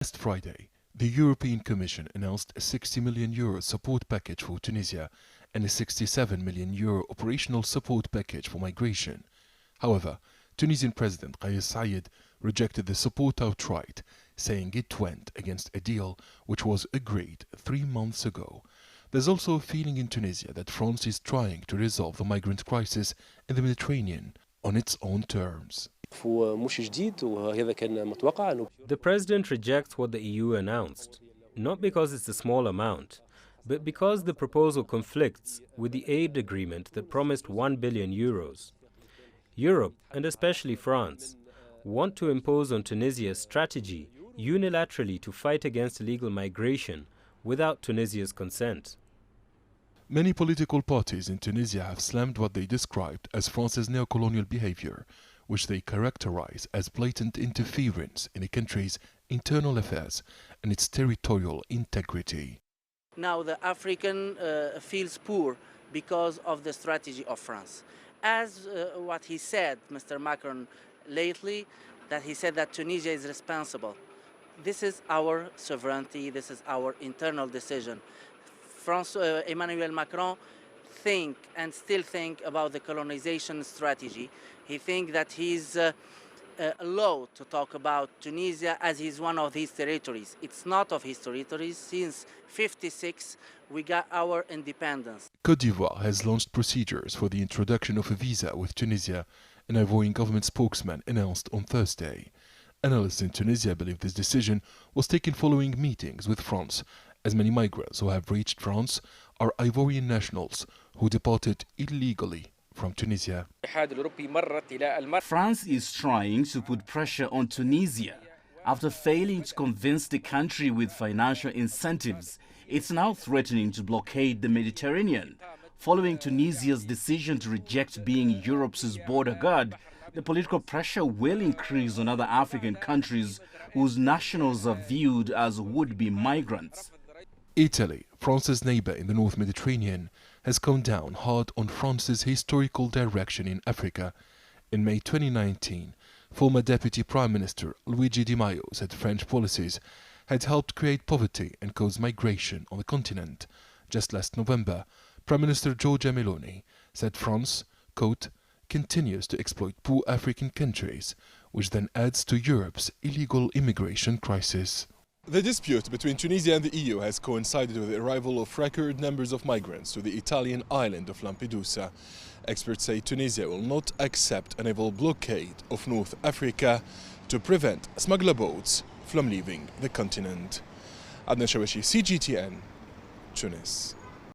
Last Friday, the European Commission announced a €60 million support package for Tunisia and a €67 million operational support package for migration. However, Tunisian President Kais Saied rejected the support outright, saying it went against a deal which was agreed 3 months ago. There's also a feeling in Tunisia that France is trying to resolve the migrant crisis in the Mediterranean on its own terms. The president rejects what the EU announced, not because it's a small amount, but because the proposal conflicts with the aid agreement that promised €1 billion. Europe, and especially France, want to impose on Tunisia a strategy unilaterally to fight against illegal migration without Tunisia's consent. Many political parties in Tunisia have slammed what they described as France's neocolonial behavior, which they characterize as blatant interference in a country's internal affairs and its territorial integrity. Now the African feels poor because of the strategy of France. As what he said, Mr. Macron, lately, that he said that Tunisia is responsible. This is our sovereignty, this is our internal decision. Emmanuel Macron still think about the colonization strategy. He thinks that he's allowed to talk about Tunisia as he's one of his territories. It's not of his territories. Since 1956, we got our independence. Côte d'Ivoire has launched procedures for the introduction of a visa with Tunisia, an Ivorian government spokesman announced on Thursday. Analysts in Tunisia believe this decision was taken following meetings with France, as many migrants who have reached France are Ivorian nationals who departed illegally from Tunisia. France is trying to put pressure on Tunisia. After failing to convince the country with financial incentives, it's now threatening to blockade the Mediterranean. Following Tunisia's decision to reject being Europe's border guard, the political pressure will increase on other African countries whose nationals are viewed as would-be migrants. Italy, France's neighbor in the North Mediterranean, has come down hard on France's historical direction in Africa. In May 2019, former Deputy Prime Minister Luigi Di Maio said French policies had helped create poverty and cause migration on the continent. Just last November, Prime Minister Giorgia Meloni said France, quote, continues to exploit poor African countries, which then adds to Europe's illegal immigration crisis. The dispute between Tunisia and the EU has coincided with the arrival of record numbers of migrants to the Italian island of Lampedusa. Experts say Tunisia will not accept a naval blockade of North Africa to prevent smuggler boats from leaving the continent. Adnan Shawashi, CGTN, Tunis.